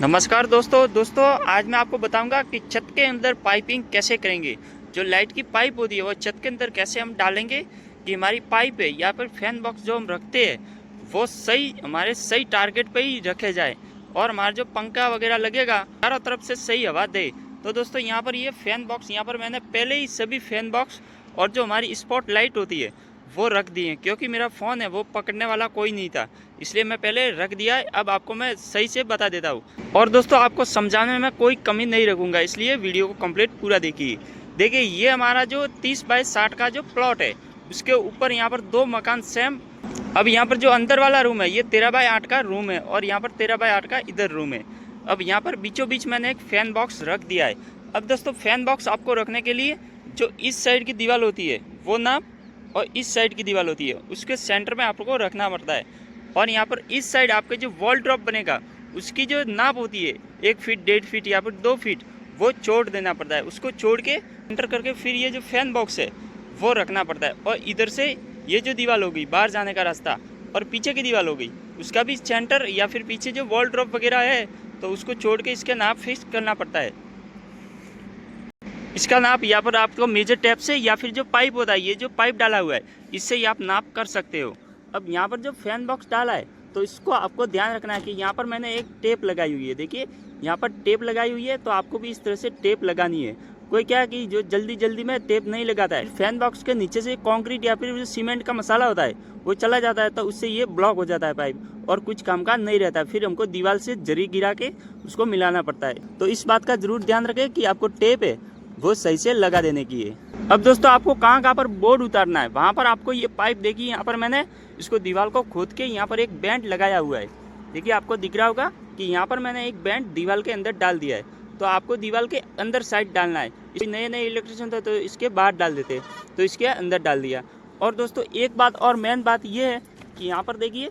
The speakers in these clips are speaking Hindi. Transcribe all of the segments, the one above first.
नमस्कार दोस्तों आज मैं आपको बताऊंगा कि छत के अंदर पाइपिंग कैसे करेंगे। जो लाइट की पाइप होती है वो छत के अंदर कैसे हम डालेंगे कि हमारी पाइप है या फिर फैन बॉक्स जो हम रखते हैं वो हमारे सही टारगेट पे ही रखे जाए और हमारा जो पंखा वगैरह लगेगा चारों तरफ से सही हवा दे। तो दोस्तों यहाँ पर ये फैन बॉक्स यहाँ पर मैंने पहले ही सभी फैन बॉक्स और जो हमारी स्पॉट लाइट होती है वो रख दिए हैं, क्योंकि मेरा फ़ोन है वो पकड़ने वाला कोई नहीं था, इसलिए मैं पहले रख दिया है। अब आपको मैं सही से बता देता हूँ और दोस्तों आपको समझाने में मैं कोई कमी नहीं रखूँगा, इसलिए वीडियो को कंप्लीट पूरा देखिए ये हमारा जो 30 बाई 60 का जो प्लॉट है उसके ऊपर यहाँ पर दो मकान सेम। अब यहाँ पर जो अंदर वाला रूम है ये 13 बाई 8 का रूम है और यहाँ पर 13 बाई 8 का इधर रूम है। अब यहाँ पर बीचों बीच मैंने एक फ़ैन बॉक्स रख दिया है। अब दोस्तों फ़ैन बॉक्स आपको रखने के लिए जो इस साइड की दीवार होती है वो नाप और इस साइड की दीवार होती है उसके सेंटर में आपको रखना पड़ता है। और यहाँ पर इस साइड आपके जो वॉल ड्रॉप बनेगा उसकी जो नाप होती है 1 फीट 1.5 फीट या फिर 2 फीट वो छोड़ देना पड़ता है। उसको छोड़ के एंटर करके फिर ये जो फैन बॉक्स है वो रखना पड़ता है। और इधर से ये जो दीवार हो गई बाहर जाने का रास्ता और पीछे की दीवार हो गई उसका भी सेंटर या फिर पीछे जो वॉल ड्रॉप वगैरह है तो उसको छोड़ के इसके नाप फिक्स करना पड़ता है। इसका नाप यहाँ पर आपको मेजर टेप से या फिर जो पाइप होता है ये जो पाइप डाला हुआ है इससे ही आप नाप कर सकते हो। अब यहाँ पर जो फैन बॉक्स डाला है तो इसको आपको ध्यान रखना है कि यहाँ पर मैंने एक टेप लगाई हुई है। देखिए यहाँ पर टेप लगाई हुई है तो आपको भी इस तरह से टेप लगानी है। कोई क्या कि जो जल्दी में टेप नहीं लगाता है, फैन बॉक्स के नीचे से कंक्रीट या फिर सीमेंट का मसाला होता है वो चला जाता है तो उससे ये ब्लॉक हो जाता है पाइप और कुछ काम का नहीं रहता है। फिर हमको दीवार से जरी गिरा के उसको मिलाना पड़ता है। तो इस बात का जरूर ध्यान रखें कि आपको टेप है वो सही से लगा देने की है। अब दोस्तों आपको कहाँ पर बोर्ड उतारना है वहाँ पर आपको ये पाइप देखिए यहाँ पर मैंने इसको दीवार को खोद के यहाँ पर एक बैंड लगाया हुआ है। देखिए आपको दिख रहा होगा कि यहाँ पर मैंने एक बैंड दीवार के अंदर डाल दिया है। तो आपको दीवार के अंदर साइड डालना है। नए इलेक्ट्रिशियन थे तो इसके बाहर डाल देते तो इसके अंदर डाल दिया। और दोस्तों एक बात और मेन बात ये है कि यहाँ पर देखिए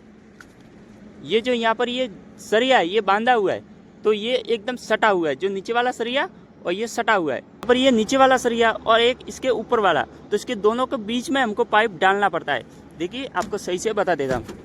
ये जो यहाँ पर ये सरिया है ये बांधा हुआ है तो ये एकदम सटा हुआ है। जो नीचे वाला सरिया और ये सटा हुआ है पर ये नीचे वाला सरिया और एक इसके ऊपर वाला तो इसके दोनों के बीच में हमको पाइप डालना पड़ता है। देखिए आपको सही से बता देता हूँ।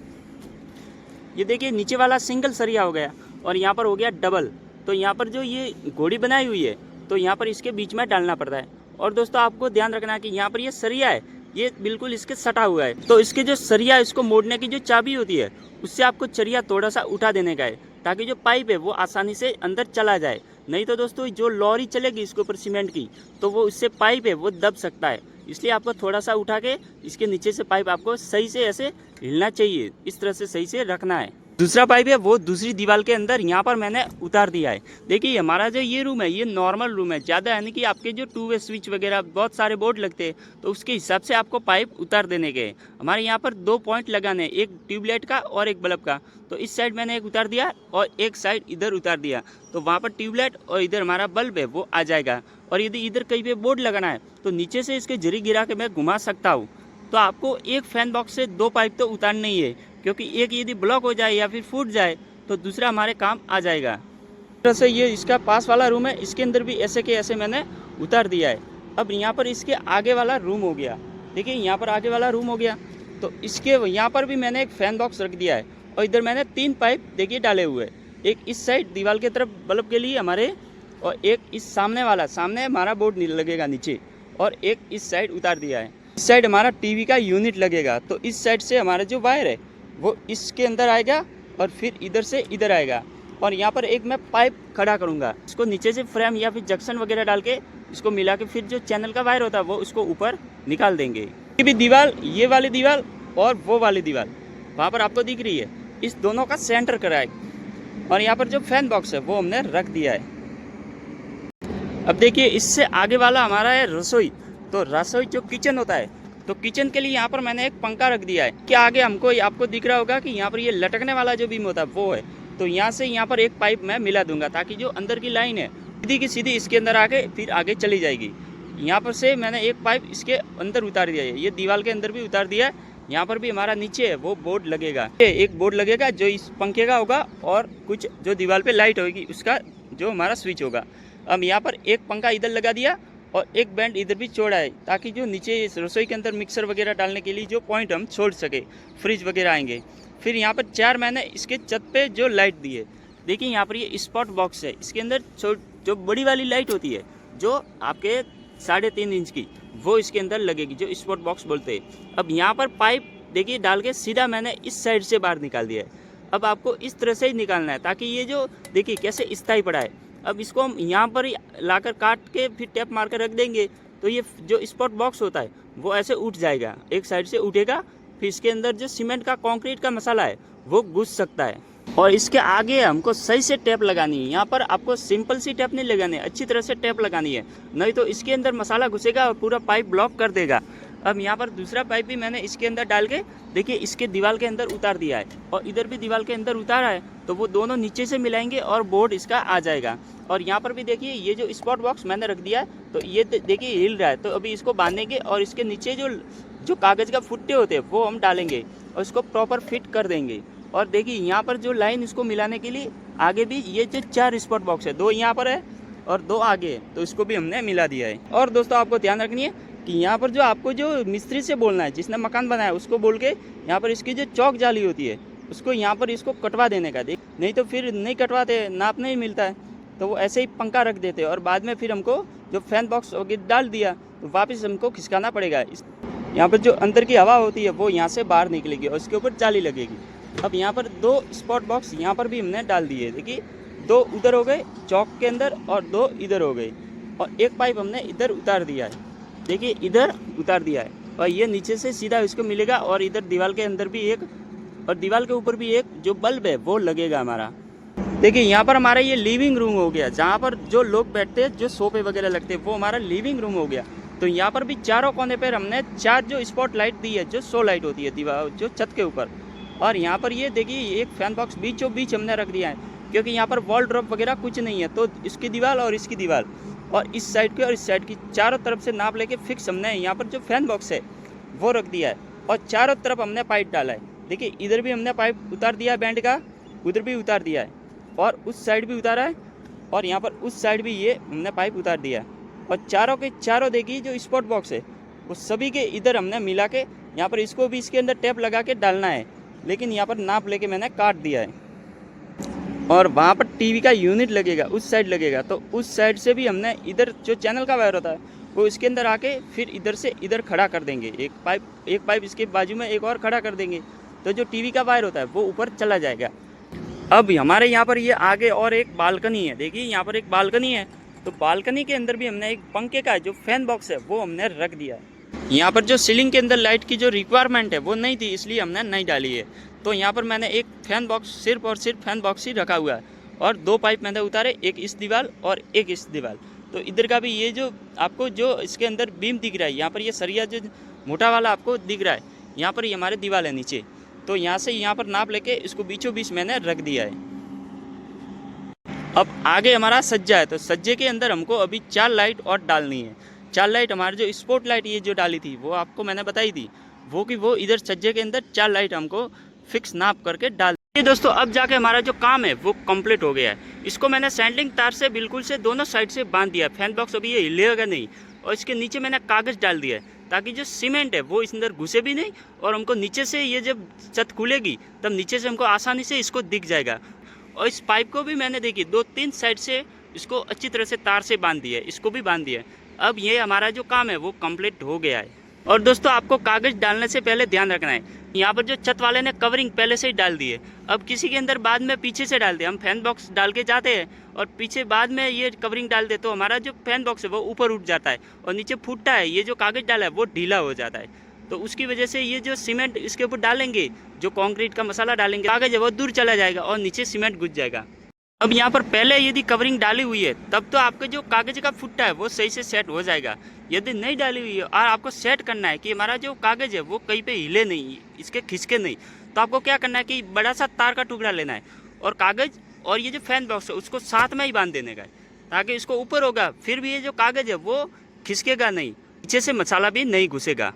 ये देखिए नीचे वाला सिंगल सरिया हो गया और यहाँ पर हो गया डबल। तो यहाँ पर जो ये घोड़ी बनाई हुई है तो यहाँ पर इसके बीच में डालना पड़ता है। और दोस्तों आपको ध्यान रखना है कि यहाँ पर ये सरिया है ये बिल्कुल इसके सटा हुआ है तो इसके जो सरिया इसको मोड़ने की जो चाबी होती है उससे आपको चरिया थोड़ा सा उठा देने का है ताकि जो पाइप है वो आसानी से अंदर चला जाए। नहीं तो दोस्तों जो लॉरी चलेगी इसके ऊपर सीमेंट की तो वो उससे पाइप है वो दब सकता है। इसलिए आपको थोड़ा सा उठा के इसके नीचे से पाइप आपको सही से ऐसे हिलना चाहिए, इस तरह से सही से रखना है। दूसरा पाइप है वो दूसरी दीवार के अंदर यहाँ पर मैंने उतार दिया है। देखिए हमारा जो ये रूम है ये नॉर्मल रूम है, ज़्यादा है नहीं कि आपके जो 2 वे स्विच वगैरह बहुत सारे बोर्ड लगते हैं तो उसके हिसाब से आपको पाइप उतार देने के। हमारे यहाँ पर 2 पॉइंट लगाने, एक ट्यूबलाइट का और एक बल्ब का। तो इस साइड मैंने एक उतार दिया और एक साइड इधर उतार दिया तो वहाँ पर ट्यूबलाइट और इधर हमारा बल्ब है वो आ जाएगा। और यदि इधर कहीं पे बोर्ड लगाना है तो नीचे से इसके जरी गिरा के मैं घुमा सकता हूँ। तो आपको एक फैन बॉक्स से 2 पाइप तो उतारना ही है, क्योंकि एक यदि ब्लॉक हो जाए या फिर फूट जाए तो दूसरा हमारे काम आ जाएगा। इस तरह से ये इसका पास वाला रूम है इसके अंदर भी ऐसे के ऐसे मैंने उतार दिया है। अब यहाँ पर इसके आगे वाला रूम हो गया। देखिए यहाँ पर आगे वाला रूम हो गया तो इसके यहाँ पर भी मैंने एक फ़ैन बॉक्स रख दिया है और इधर मैंने 3 पाइप देखिए डाले हुए हैं। एक इस साइड दीवार की तरफ बल्ब के लिए हमारे और एक इस सामने वाला, सामने हमारा बोर्ड लगेगा नीचे, और एक इस साइड उतार दिया है। इस साइड हमारा टीवी का यूनिट लगेगा तो इस साइड से हमारा जो वायर है वो इसके अंदर आएगा और फिर इधर से इधर आएगा। और यहाँ पर एक मैं पाइप खड़ा करूँगा, इसको नीचे से फ्रेम या फिर जंक्शन वगैरह डाल के इसको मिला के फिर जो चैनल का वायर होता है वो उसको ऊपर निकाल देंगे। ये भी दीवार, ये वाली दीवार और वो वाली दीवार वहाँ पर आपको दिख रही है, इस दोनों का सेंटर करा है। और यहाँ पर जो फैन बॉक्स है वो हमने रख दिया है। अब देखिए इससे आगे वाला हमारा है रसोई। तो रसोई जो किचन होता है तो किचन के लिए यहाँ पर मैंने एक पंखा रख दिया है कि आगे हमको आपको दिख रहा होगा कि यहाँ पर ये लटकने वाला जो बीम होता है वो है। तो यहाँ से यहाँ पर एक पाइप मैं मिला दूंगा ताकि जो अंदर की लाइन है सीधी की सीधी इसके अंदर आके फिर आगे चली जाएगी। यहाँ पर से मैंने एक पाइप इसके अंदर उतार दिया है, ये दीवार के अंदर भी उतार दिया है। यहाँ पर भी हमारा नीचे है वो बोर्ड लगेगा, एक बोर्ड लगेगा जो इस पंखे का होगा और कुछ जो दीवार पे लाइट होगी उसका जो हमारा स्विच होगा। अब यहाँ पर एक पंखा इधर लगा दिया और एक बैंड इधर भी छोड़ा है ताकि जो नीचे इस रसोई के अंदर मिक्सर वगैरह डालने के लिए जो पॉइंट हम छोड़ सके, फ्रिज वगैरह आएंगे। फिर यहाँ पर 4 मैंने इसके छत पे जो लाइट दी है देखिए यहाँ पर ये स्पॉट बॉक्स है, इसके अंदर जो बड़ी वाली लाइट होती है जो आपके 3.5 इंच की, वो इसके अंदर लगेगी, जो स्पॉट बॉक्स बोलते हैं। अब यहाँ पर पाइप देखिए डाल के सीधा मैंने इस साइड से बाहर निकाल दिया है। अब आपको इस तरह से ही निकालना है ताकि ये जो देखिए कैसे स्थायी पड़ा है। अब इसको हम यहाँ पर ही लाकर काट के फिर टेप मार कर रख देंगे तो ये जो स्पॉट बॉक्स होता है वो ऐसे उठ जाएगा, एक साइड से उठेगा, फिर इसके अंदर जो सीमेंट का कंक्रीट का मसाला है वो घुस सकता है। और इसके आगे हमको सही से टेप लगानी है। यहाँ पर आपको सिंपल सी टेप नहीं लगानी है, अच्छी तरह से टेप लगानी है, नहीं तो इसके अंदर मसाला घुसेगा और पूरा पाइप ब्लॉक कर देगा। अब यहाँ पर दूसरा पाइप भी मैंने इसके अंदर डाल के देखिए इसके दीवार के अंदर उतार दिया है और इधर भी दीवार के अंदर उतारा है, तो वो दोनों नीचे से मिलाएंगे और बोर्ड इसका आ जाएगा। और यहाँ पर भी देखिए ये जो स्पॉट बॉक्स मैंने रख दिया है तो ये देखिए हिल रहा है, तो अभी इसको बांधेंगे और इसके नीचे जो कागज़ का फुट्टे होते हैं वो हम डालेंगे और इसको प्रॉपर फिट कर देंगे। और देखिए यहाँ पर जो लाइन इसको मिलाने के लिए आगे भी ये जो 4 स्पॉट बॉक्स है, 2 यहाँ पर है और 2 आगे है, तो इसको भी हमने मिला दिया है। और दोस्तों आपको ध्यान रखनी है कि यहाँ पर जो आपको जो मिस्त्री से बोलना है, जिसने मकान बनाया उसको बोल के यहाँ पर इसकी जो चौक जाली होती है उसको यहाँ पर इसको कटवा देने का, देख नहीं तो फिर नहीं कटवाते, नाप नहीं मिलता है, तो वो ऐसे ही पंखा रख देते और बाद में फिर हमको जो फैन बॉक्स डाल दिया तो वापस हमको खिसकाना पड़ेगा। यहाँ पर जो अंदर की हवा होती है वो यहाँ से बाहर निकलेगी और उसके ऊपर जाली लगेगी। अब यहाँ पर 2 स्पॉट बॉक्स यहाँ पर भी हमने डाल दिए, देखिए 2 उधर हो गए चौक के अंदर और 2 इधर हो गए, और एक पाइप हमने इधर उतार दिया है, देखिए इधर उतार दिया है और ये नीचे से सीधा इसको मिलेगा। और इधर दीवार के अंदर भी एक और दीवार के ऊपर भी एक जो बल्ब है वो लगेगा हमारा। देखिए यहाँ पर हमारा ये लिविंग रूम हो गया, जहाँ पर जो लोग बैठते हैं, जो सोफे वगैरह लगते हैं, वो हमारा लिविंग रूम हो गया। तो यहाँ पर भी चारों कोने पर हमने 4 जो स्पॉट लाइट दी है, जो 100 लाइट होती है दीवार जो छत के ऊपर। और यहाँ पर ये देखिए एक फैन बॉक्स बीचों बीच हमने रख दिया है, क्योंकि यहाँ पर वॉल ड्रॉप वगैरह कुछ नहीं है, तो इसकी दीवार और इसकी दीवार और इस साइड की और इस साइड की चारों तरफ से नाप लेके फिक्स हमने यहाँ पर जो फैन बॉक्स है वो रख दिया है। और चारों तरफ हमने पाइप डाला है, देखिए इधर भी हमने पाइप उतार दिया है बैंड का, उधर भी उतार दिया है और उस साइड भी उतारा है और यहाँ पर उस साइड भी ये हमने पाइप उतार दिया है। और चारों के चारों देखिए जो स्पॉट बॉक्स है वो सभी के इधर हमने मिला के यहाँ पर इसको भी इसके अंदर टेप लगा के डालना है, लेकिन यहाँ पर नाप लेके मैंने काट दिया है। और वहाँ पर टीवी का यूनिट लगेगा, उस साइड लगेगा, तो उस साइड से भी हमने इधर जो चैनल का वायर होता है वो इसके अंदर आके फिर इधर से इधर खड़ा कर देंगे, एक पाइप इसके बाजू में एक और खड़ा कर देंगे, तो जो टीवी का वायर होता है वो ऊपर चला जाएगा। अब हमारे यहाँ पर ये आगे और एक बालकनी है, देखिए यहाँ पर एक बालकनी है, तो बालकनी के अंदर भी हमने एक पंखे का जो फैन बॉक्स है वो हमने रख दिया है। यहाँ पर जो सीलिंग के अंदर लाइट की जो रिक्वायरमेंट है वो नहीं थी, इसलिए हमने नहीं डाली है, तो यहाँ पर मैंने एक फैन बॉक्स सिर्फ और सिर्फ फैन बॉक्स ही रखा हुआ है और 2 पाइप मैंने उतारे, एक इस दीवार और एक इस दीवार। तो इधर का भी ये जो आपको जो इसके अंदर बीम दिख रहा है, यहाँ पर ये सरिया जो मोटा वाला आपको दिख रहा है, यहाँ पर ये हमारे दीवार है नीचे, तो यहाँ से यहाँ पर नाप लेके इसको बीचों बीच मैंने रख दिया है। अब आगे हमारा सज्जा है, तो सज्जे के अंदर हमको अभी 4 लाइट और डालनी है। 4 लाइट हमारी जो स्पॉट लाइट ये जो डाली थी वो आपको मैंने बताई थी, वो इधर सज्जे के अंदर 4 लाइट हमको फिक्स नाप करके डाल। ये दोस्तों अब जाके हमारा जो काम है वो कंप्लीट हो गया है। इसको मैंने सैंडलिंग तार से बिल्कुल से दोनों साइड से बांध दिया, फैन बॉक्स अभी ये हिलेगा नहीं, और इसके नीचे मैंने कागज़ डाल दिया है ताकि जो सीमेंट है वो इस अंदर घुसे भी नहीं, और हमको नीचे से ये जब छत खुलेगी तब नीचे से हमको आसानी से इसको दिख जाएगा। और इस पाइप को भी मैंने देखी 2-3 साइड से इसको अच्छी तरह से तार से बांध दिया है, इसको भी बांध दिया है। अब ये हमारा जो काम है वो कंप्लीट हो गया है। और दोस्तों आपको कागज़ डालने से पहले ध्यान रखना है, यहाँ पर जो छत वाले ने कवरिंग पहले से ही डाल दी है, अब किसी के अंदर बाद में पीछे से डाल दे, हम फैन बॉक्स डाल के जाते हैं और पीछे बाद में ये कवरिंग डाल दे तो हमारा जो फैन बॉक्स है वो ऊपर उठ जाता है और नीचे फूटता है, ये जो कागज़ डाला है वो ढीला हो जाता है। तो उसकी वजह से ये जो सीमेंट इसके ऊपर डालेंगे, जो कंक्रीट का मसाला डालेंगे, कागज़ है वो दूर चला जाएगा और नीचे सीमेंट घुस जाएगा। अब यहाँ पर पहले यदि कवरिंग डाली हुई है तब तो आपका जो कागज़ का फुट्टा है वो सही से सेट हो जाएगा। यदि नहीं डाली हुई है और आपको सेट करना है कि हमारा जो कागज़ है वो कहीं पे हिले नहीं, इसके खिसके नहीं, तो आपको क्या करना है कि बड़ा सा तार का टुकड़ा लेना है और कागज़ और ये जो फैन बॉक्स है उसको साथ में ही बांध देने का है, ताकि इसको ऊपर होगा, फिर भी ये जो कागज़ है वो खिसकेगा नहीं, नीचे से मसाला भी नहीं घुसेगा।